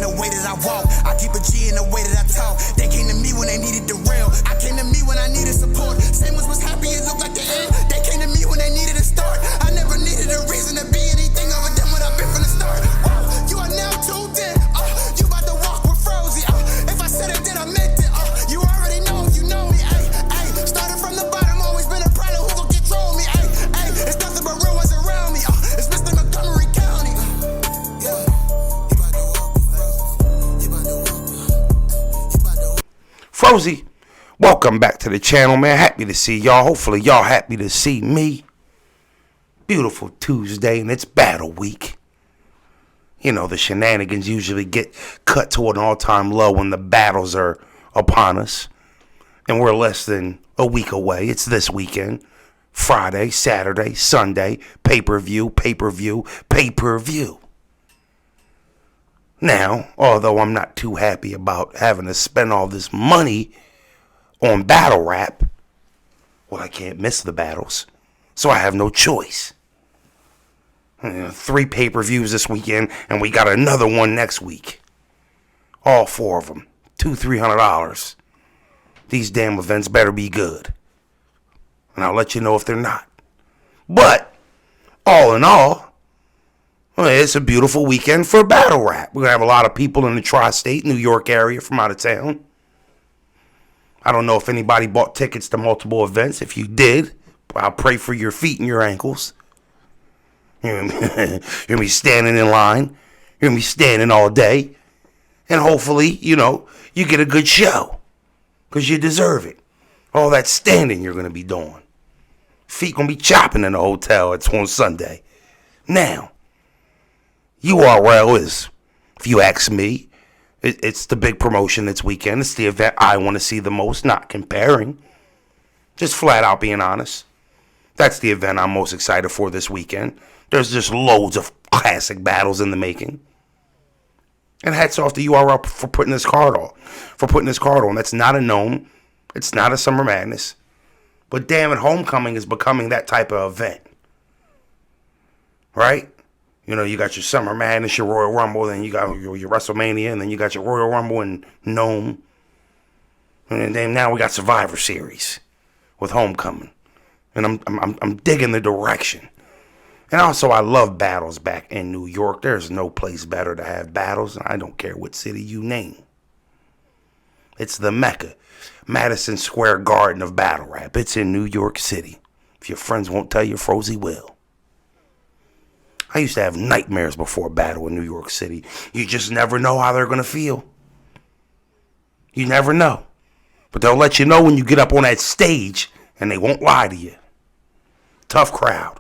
the way that I walk. I keep a G in the way that I talk. They came to me when they needed the real. I came to me when I needed support. Same was happy, it looked like the end. They came to me when they needed a start. I never needed a reason to be anything other than what I've been from the start. You are now tuned in. You about to walk with Frozy. If I said it, then I meant it. You already know, you know me. Started from the bottom, always been a problem. Who gon' control me? It's nothing but real ones around me. It's Mr. Montgomery County. Frozy, welcome back to the channel, man. Happy to see y'all. Hopefully y'all happy to see me. Beautiful Tuesday, and it's battle week. You know, the shenanigans usually get cut to an all-time low when the battles are upon us. And we're less than a week away. It's this weekend. Friday, Saturday, Sunday, pay-per-view, pay-per-view, pay-per-view. Now, although I'm not too happy about having to spend all this money on battle rap, well, I can't miss the battles, so I have no choice. 3 pay-per-views this weekend, and we got another one next week. All 4 of them, $200-$300. These damn events better be good. And I'll let you know if they're not. But, all in all, well, it's a beautiful weekend for battle rap. We're going to have a lot of people in the tri-state, New York area from out of town. I don't know if anybody bought tickets to multiple events. If you did, I'll pray for your feet and your ankles. You're going to be standing in line. You're going to be standing all day. And hopefully, you know, you get a good show. Because you deserve it. All that standing you're going to be doing. Feet going to be chopping in the hotel. It's on Sunday. Now, URL is, if you ask me, it's the big promotion this weekend. It's the event I want to see the most, not comparing. Just flat out being honest. That's the event I'm most excited for this weekend. There's just loads of classic battles in the making. And hats off to URL for putting this card on. That's not a gnome. It's not a Summer Madness. But damn it, Homecoming is becoming that type of event. Right? You know, you got your Summer Madness, your Royal Rumble, then you got your WrestleMania, and then you got your Royal Rumble and Gnome. And then now we got Survivor Series with Homecoming. And I'm digging the direction. And also, I love battles back in New York. There's no place better to have battles, and I don't care what city you name. It's the Mecca, Madison Square Garden of battle rap. It's in New York City. If your friends won't tell you, Frozy will. I used to have nightmares before a battle in New York City. You just never know how they're going to feel. You never know. But they'll let you know when you get up on that stage, and they won't lie to you. Tough crowd.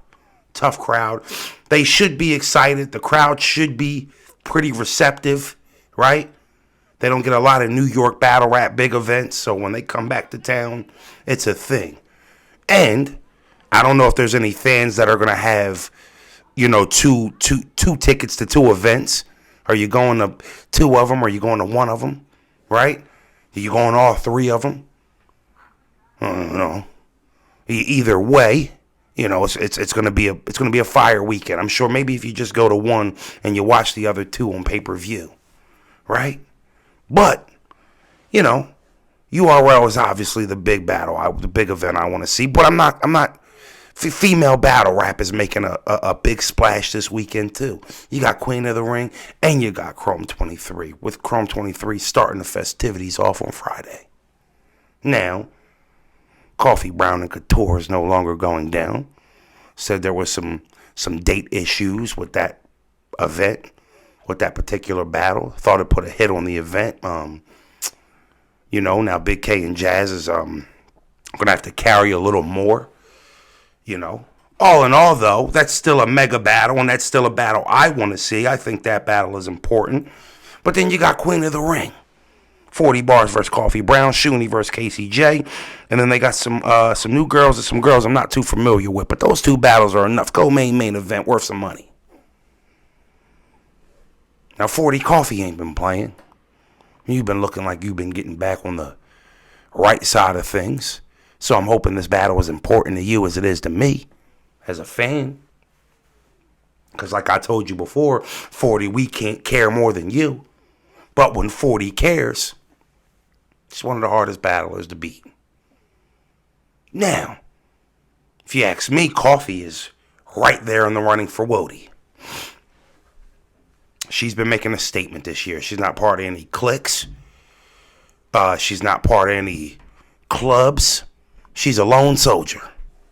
They should be excited. The crowd should be pretty receptive, right? They don't get a lot of New York battle rap big events, so when they come back to town, it's a thing. And I don't know if there's any fans that are going to have, you know, two tickets to 2 events. Are you going to 2 of them, or are you going to 1 of them, right? Are you going to all 3 of them? I don't know. Either way, you know, it's gonna be a fire weekend. I'm sure maybe if you just go to 1 and you watch the other 2 on pay-per-view, right? But, you know, URL is obviously the big battle, the big event I want to see. But I'm not. Female battle rap is making a big splash this weekend too. You got Queen of the Ring and you got Chrome 23. With Chrome 23 starting the festivities off on Friday. Now, Coffee Brown and Couture is no longer going down. Said there was some date issues with that event, with that particular battle. Thought it put a hit on the event. You know, now Big K and Jazz is gonna have to carry a little more. You know, all in all though, that's still a mega battle, and that's still a battle I want to see. I think that battle is important. But then you got Queen of the Ring. 40 Bars versus Coffee Brown, Shuni versus KCJ, and then they got some new girls and some girls I'm not too familiar with, but those 2 battles are enough. Go main event, worth some money. Now 40 Coffee ain't been playing. You've been looking like you've been getting back on the right side of things, so I'm hoping this battle is important to you as it is to me, as a fan. Because like I told you before, 40, we can't care more than you. But when 40 cares, it's one of the hardest battlers to beat. Now, if you ask me, Coffee is right there in the running for Wody. She's been making a statement this year. She's not part of any cliques. She's not part of any clubs. She's a lone soldier.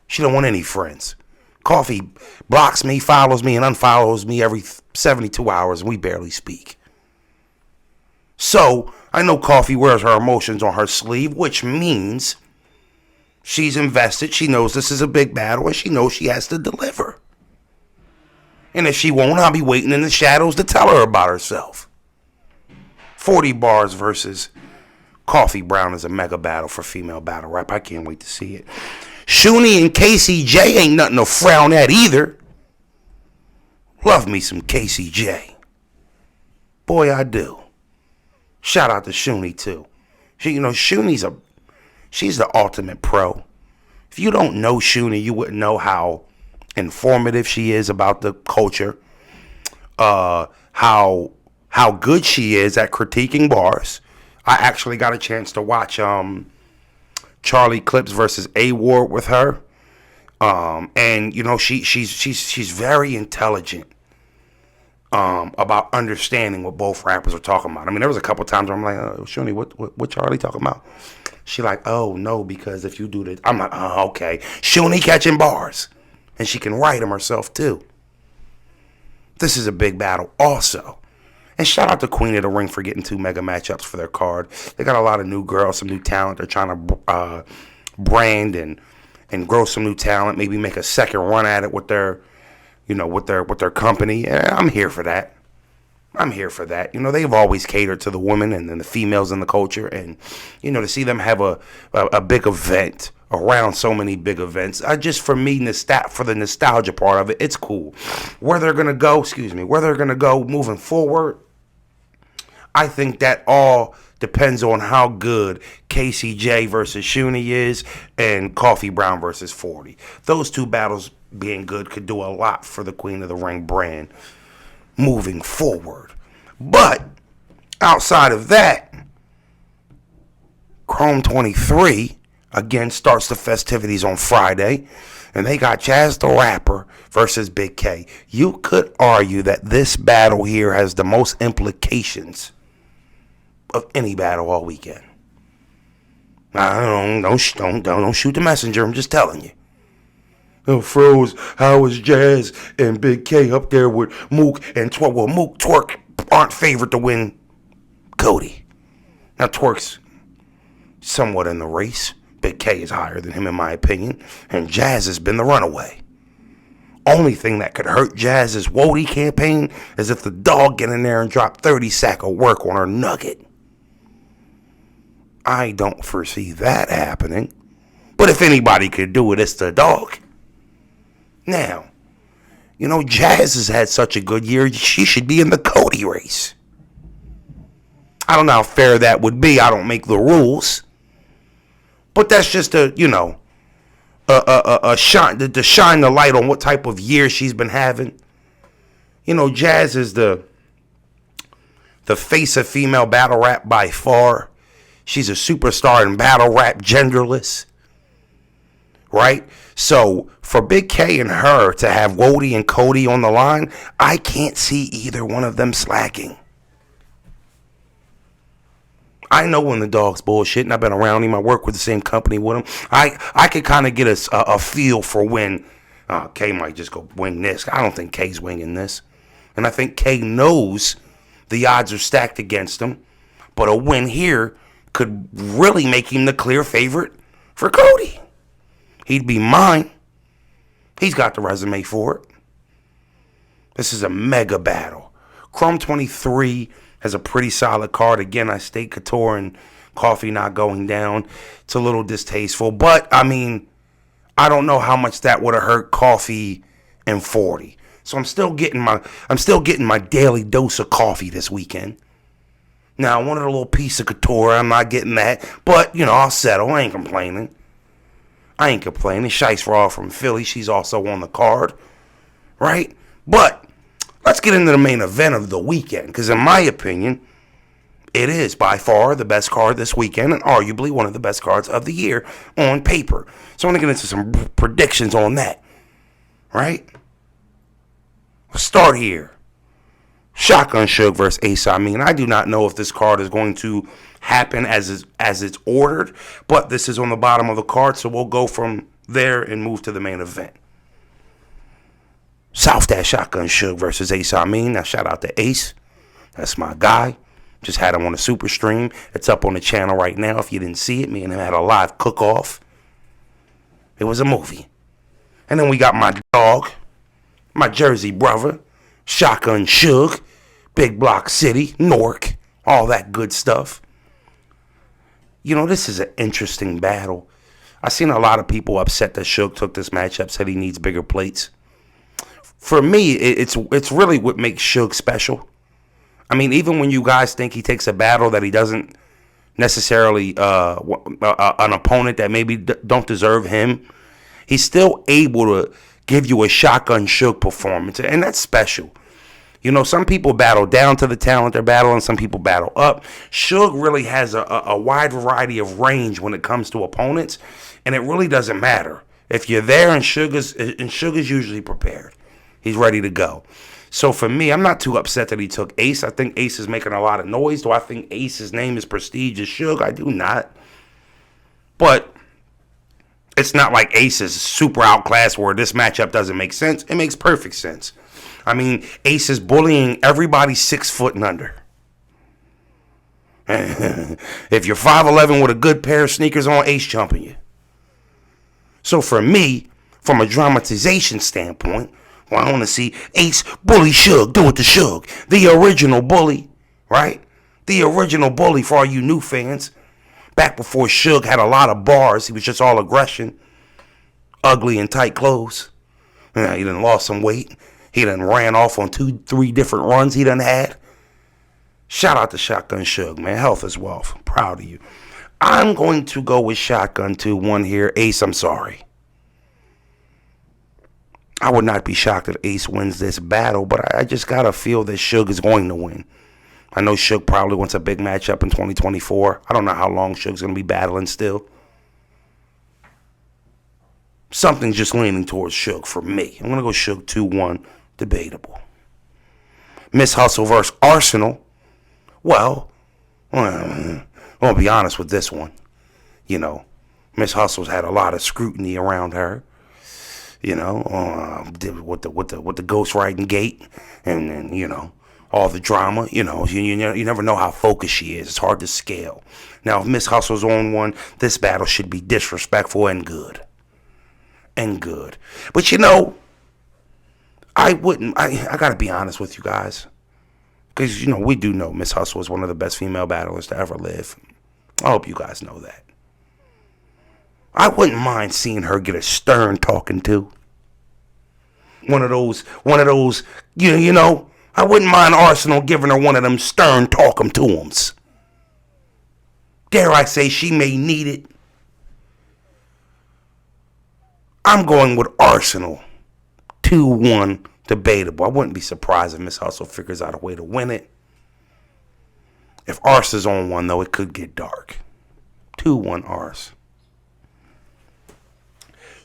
She don't want any friends. Coffee blocks me, follows me, and unfollows me every 72 hours, and we barely speak. So, I know Coffee wears her emotions on her sleeve, which means she's invested. She knows this is a big battle, and she knows she has to deliver. And if she won't, I'll be waiting in the shadows to tell her about herself. 40 bars versus Coffee Brown is a mega battle for female battle rap. I can't wait to see it. Shuni and KCJ ain't nothing to frown at either. Love me some KCJ. Boy, I do. Shout out to Shuni too. She's the ultimate pro. If you don't know Shuni, you wouldn't know how informative she is about the culture. How good she is at critiquing bars. I actually got a chance to watch Charlie Clips versus A Ward with her, and she's very intelligent about understanding what both rappers are talking about. I mean, there was a couple times where I'm like, Shuni, what Charlie talking about? She like, oh no, because if you do this, I'm like, oh okay. Shuni catching bars, and she can write them herself too. This is a big battle also. And shout out to Queen of the Ring for getting 2 mega matchups for their card. They got a lot of new girls, some new talent. They're trying to brand and grow some new talent. Maybe make a second run at it with their company. And I'm here for that. They've always catered to the women and the females in the culture. And, to see them have a big event around so many big events, for the nostalgia part of it, it's cool. Where they're gonna go moving forward, I think that all depends on how good KCJ versus Shuni is and Coffee Brown versus 40. Those two battles being good could do a lot for the Queen of the Ring brand moving forward. But outside of that, Chrome 23 again starts the festivities on Friday, and they got Jazz the Rapper versus Big K. You could argue that this battle here has the most implications of any battle all weekend. Don't shoot the messenger. I'm just telling you. Froze, how was Jazz and Big K up there with Mook and Twerk? Well, Mook, Twerk aren't favored to win Cody. Now, Twerk's somewhat in the race. Big K is higher than him in my opinion. And Jazz has been the runaway. Only thing that could hurt Jazz's Wody campaign is if the dog get in there and drop 30 sack of work on her nugget. I don't foresee that happening. But if anybody could do it, it's the dog. Now, Jazz has had such a good year, she should be in the Cody race. I don't know how fair that would be. I don't make the rules. But that's just to shine the light on what type of year she's been having. Jazz is the face of female battle rap by far. She's a superstar in battle rap, genderless. Right? So for Big K and her to have Wody and Cody on the line, I can't see either one of them slacking. I know when the dog's bullshitting. I've been around him. I work with the same company with him. I could kind of get a feel for when K might just go wing this. I don't think K's winging this. And I think K knows the odds are stacked against him. But a win here could really make him the clear favorite for Cody. He'd be mine. He's got the resume for it. This is a mega battle. Chrome 23 has a pretty solid card. Again, I state Couture and Coffee not going down. It's a little distasteful. But, I don't know how much that would have hurt Coffee and 40. So I'm still getting my daily dose of coffee this weekend. Now, I wanted a little piece of Couture. I'm not getting that. But, I'll settle. I ain't complaining. Shice Raw from Philly. She's also on the card. Right? But let's get into the main event of the weekend. Because in my opinion, It is by far the best card this weekend and arguably one of the best cards of the year on paper. So I'm going to get into some predictions on that. Right? Let's start here. Shotgun Suge versus Ace Amin. I do not know if this card is going to happen as it's ordered, but this is on the bottom of the card, so we'll go from there and move to the main event. South Dash Shotgun Suge versus Ace Amin. Now, shout out to Ace. That's my guy. Just had him on a super stream. It's up on the channel right now. If you didn't see it, me and him had a live cook-off. It was a movie. And then we got my dog, my Jersey brother, Shotgun Suge, Big Block City, Newark, all that good stuff. You know, this is an interesting battle. I've seen a lot of people upset that Suge took this matchup, said he needs bigger plates. For me, it's really what makes Suge special. I mean, even when you guys think he takes a battle that he doesn't necessarily, an opponent that maybe don't deserve him, he's still able to give you a Shotgun Suge performance, and that's special. You know, some people battle down to the talent they're battling, some people battle up. Suge really has a wide variety of range when it comes to opponents, and it really doesn't matter. If you're there and Suge is usually prepared. He's ready to go. So for me, I'm not too upset that he took Ace. I think Ace is making a lot of noise. Do I think Ace's name is prestigious Suge? I do not. But it's not like Ace is super outclassed where this matchup doesn't make sense. It makes perfect sense. I mean, Ace is bullying everybody 6 foot and under. If you're 5'11" with a good pair of sneakers on, Ace jumping you. So for me, from a dramatization standpoint, well, I want to see Ace bully Suge, do it to Suge. The original bully, right? The original bully for all you new fans. Back before Suge had a lot of bars, he was just all aggression. Ugly and tight clothes. He done lost some weight. He done ran off on 2-3 different runs he done had. Shout out to Shotgun Suge, man. Health is wealth. I'm proud of you. I'm going to go with Shotgun 2-1 here. Ace, I'm sorry. I would not be shocked if Ace wins this battle, but I just got to feel that Suge is going to win. I know Suge probably wants a big matchup in 2024. I don't know how long Suge's going to be battling still. Something's just leaning towards Suge for me. I'm going to go Suge 2-1. Debatable. Miss Hustle versus Arsenal. Well, I'll be honest with this one. You know, Miss Hustle's had a lot of scrutiny around her. You know, with the ghostwriting gate, and you know, all the drama. You know, you never know how focused she is. It's hard to scale. Now, if Miss Hustle's on one, this battle should be disrespectful and good. But you know, I gotta be honest with you guys, because you know we do know Miss Hustle is one of the best female battlers to ever live. I hope you guys know that. I wouldn't mind seeing her get a stern talking to. One of those, you know, I wouldn't mind Arsenal giving her one of them stern talking to-ems. Dare I say she may need it. I'm going with Arsenal. 2-1, debatable. I wouldn't be surprised if Miss Hustle figures out a way to win it. If Ars is on one, though, it could get dark. 2-1 Ars.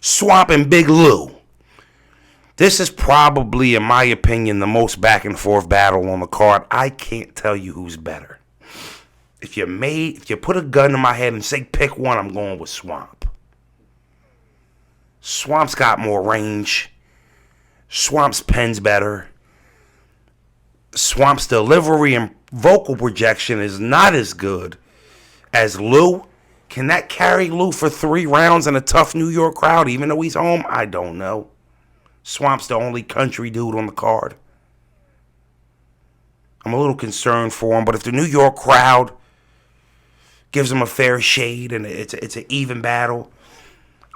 Swamp and Big Lou. This is probably, in my opinion, the most back and forth battle on the card. I can't tell you who's better. If you put a gun in my head and say pick one, I'm going with Swamp. Swamp's got more range. Swamp's pen's better. Swamp's delivery and vocal projection is not as good as Lou. Can that carry Lou for 3 rounds in a tough New York crowd, even though he's home? I don't know. Swamp's the only country dude on the card. I'm a little concerned for him, but if the New York crowd gives him a fair shade and it's an even battle,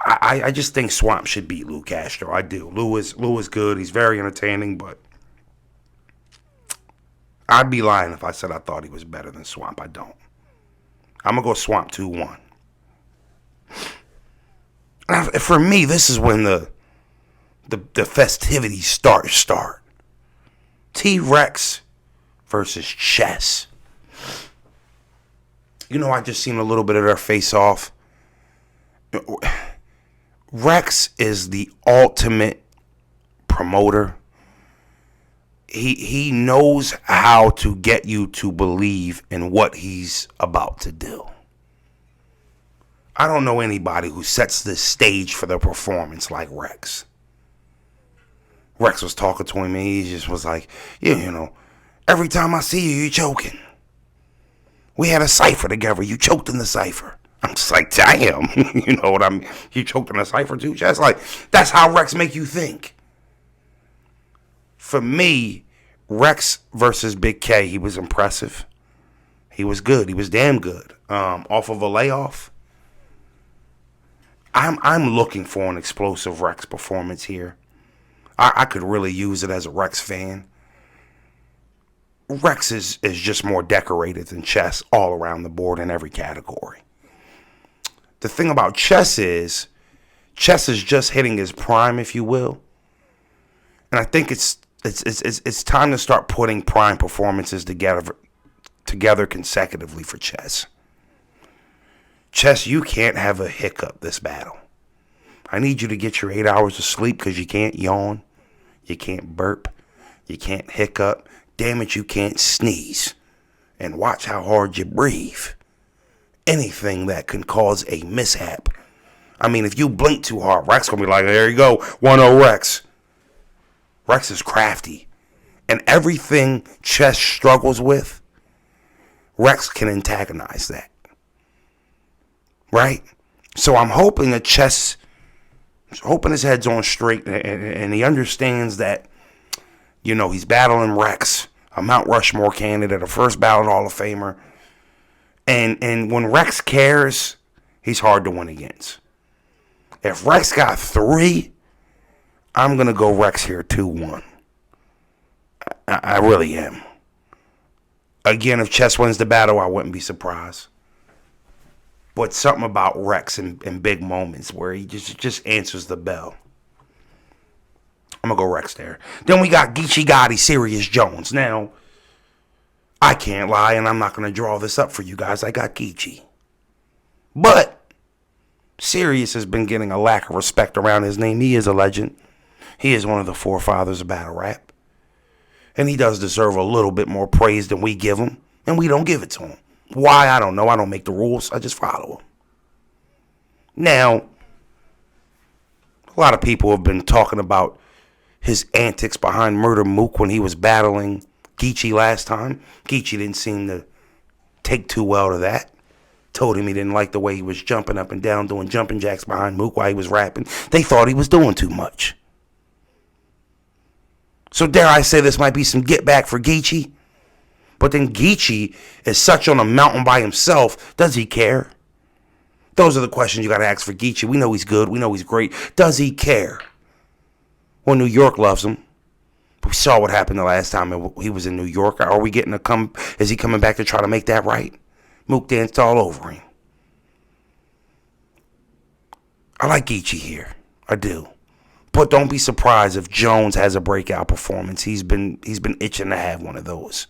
I just think Swamp should beat Lou Castro. I do. Lou is good. He's very entertaining, but I'd be lying if I said I thought he was better than Swamp. I don't. I'm going to go Swamp 2-1. For me, this is when the festivities start. T-Rex versus Chess. I just seen a little bit of their face off. Rex is the ultimate promoter. He knows how to get you to believe in what he's about to do. I don't know anybody who sets the stage for their performance like Rex. Rex was talking to him and he just was like, yeah, every time I see you, you're choking. We had a cipher together. You choked in the cipher. I'm just like, damn. You know what I mean? You choked in the cipher too? Just like, that's how Rex make you think. For me, Rex versus Big K, he was impressive. He was good. He was damn good. Off of a layoff. I'm looking for an explosive Rex performance here. I could really use it as a Rex fan. Rex is just more decorated than Chess all around the board in every category. The thing about Chess is just hitting his prime, if you will. And I think it's time to start putting prime performances together consecutively for Chess. Chess, you can't have a hiccup this battle. I need you to get your 8 hours of sleep because you can't yawn, you can't burp, you can't hiccup. Damn it, you can't sneeze. And watch how hard you breathe. Anything that can cause a mishap. I mean, if you blink too hard, Rex gonna be like, there you go, 1-0 Rex. Rex is crafty. And everything Chess struggles with, Rex can antagonize that. Right? So I'm hoping that Chess, hoping his head's on straight and he understands that, he's battling Rex, a Mount Rushmore candidate, a first ballot Hall of Famer. And when Rex cares, he's hard to win against. If Rex got 3, I'm going to go Rex here 2-1. I really am. Again, if Chess wins the battle, I wouldn't be surprised. But something about Rex in big moments where he just answers the bell. I'm going to go Rex there. Then we got Geechee Gotti, Serious Jones. Now, I can't lie, and I'm not going to draw this up for you guys. I got Geechee. But Serious has been getting a lack of respect around his name. He is a legend. He is one of the forefathers of battle rap. And he does deserve a little bit more praise than we give him. And we don't give it to him. Why? I don't know. I don't make the rules. I just follow them. Now, a lot of people have been talking about his antics behind Murder Mook when he was battling Geechee last time. Geechee didn't seem to take too well to that. Told him he didn't like the way he was jumping up and down, doing jumping jacks behind Mook while he was rapping. They thought he was doing too much. So dare I say this might be some get back for Geechee? But then Geechee is such on a mountain by himself. Does he care? Those are the questions you got to ask for Geechee. We know he's good. We know he's great. Does he care? Well, New York loves him. We saw what happened the last time he was in New York. Are we getting is he coming back to try to make that right? Mook danced all over him. I like Geechee here. I do. But don't be surprised if Jones has a breakout performance. He's been itching to have one of those.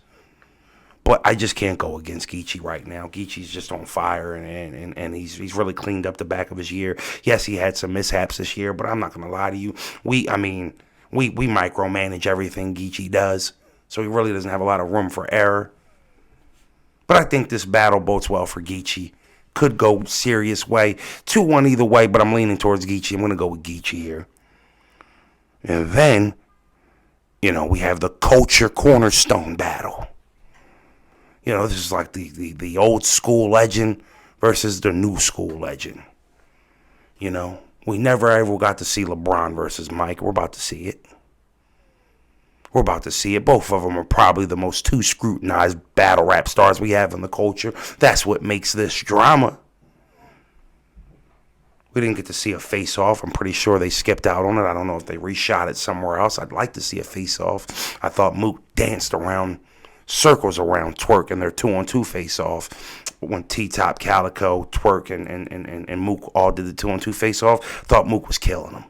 But I just can't go against Geechee right now. Geechee's just on fire, and he's really cleaned up the back of his year. Yes, he had some mishaps this year, but I'm not going to lie to you. We micromanage everything Geechee does, so he really doesn't have a lot of room for error. But I think this battle bodes well for Geechee. Could go serious way. 2-1 either way, but I'm leaning towards Geechee. I'm going to go with Geechee here. And then, we have the Culture Cornerstone battle. This is like the old school legend versus the new school legend. We never ever got to see LeBron versus Mike. We're about to see it. Both of them are probably the most two scrutinized battle rap stars we have in the culture. That's what makes this drama. We didn't get to see a face-off. I'm pretty sure they skipped out on it. I don't know if they reshot it somewhere else. I'd like to see a face-off. I thought Mook danced around circles around Twerk in their 2-on-2 face-off when T-Top, Calico, Twerk, and Mook all did the 2-on-2 face-off. Thought Mook was killing them.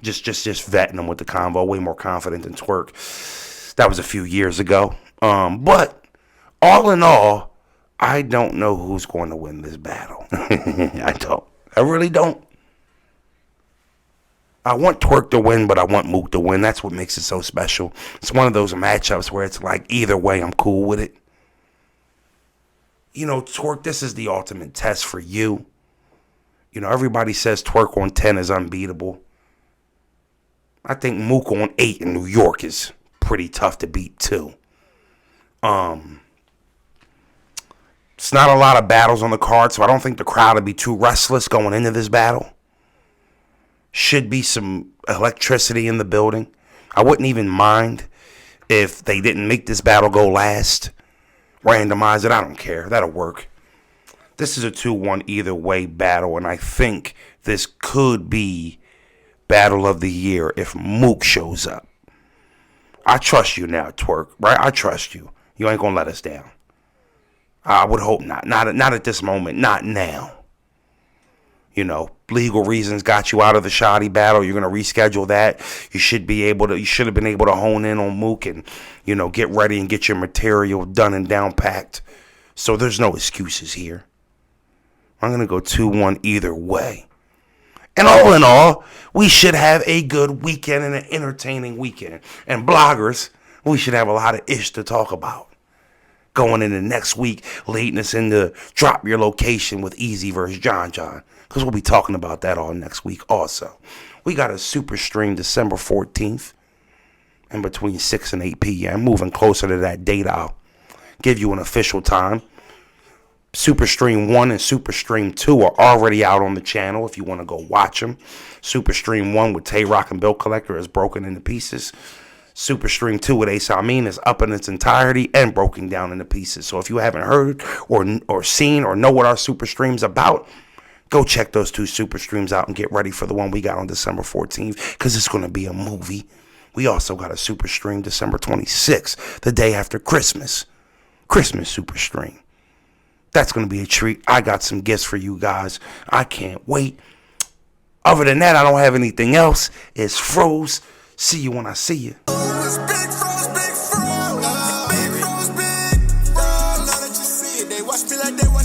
Just vetting them with the convo. Way more confident than Twerk. That was a few years ago. But all in all, I don't know who's going to win this battle. I don't. I really don't. I want Twerk to win, but I want Mook to win. That's what makes it so special. It's one of those matchups where it's like, either way, I'm cool with it. You know, Twerk, this is the ultimate test for you. You know, everybody says Twerk on 10 is unbeatable. I think Mook on 8 in New York is pretty tough to beat, too. It's not a lot of battles on the card, so I don't think the crowd would be too restless going into this battle. Should be some electricity in the building. I wouldn't even mind if they didn't make this battle go last. Randomize it, I don't care. That'll work. This is a 2-1 either way battle, and I think this could be battle of the year if Mook shows up. I trust you now, Twerk, right? I trust you. You ain't gonna let us down. I would hope not. Not at this moment. Not now. You know, legal reasons got you out of the shoddy battle. You're gonna reschedule that. You should have been able to hone in on Mook and, you know, get ready and get your material done and down packed. So there's no excuses here. I'm gonna go 2-1 either way. And all in all, we should have a good weekend and an entertaining weekend. And bloggers, we should have a lot of ish to talk about. Going into next week, leading us into Drop Your Location with Easy versus John. Because we'll be talking about that all next week also. We got a super stream December 14th. And between 6 and 8 p.m. Moving closer to that date, I'll give you an official time. Super Stream 1 and Super Stream 2 are already out on the channel if you want to go watch them. Super Stream 1 with Tay Rock and Bill Collector is broken into pieces. Super Stream 2 with Ace Amin is up in its entirety and broken down into pieces. So if you haven't heard or seen or know what our Super Stream's about, go check those 2 Super Streams out and get ready for the one we got on December 14th, because it's going to be a movie. We also got a Super Stream December 26th, the day after Christmas. Christmas Super Stream. That's going to be a treat. I got some gifts for you guys. I can't wait. Other than that, I don't have anything else. It's Froze. See you when I see you. It's Big Froze, Big Froze. Big Froze, Big Froze. Now that you see it, they watch me like they watch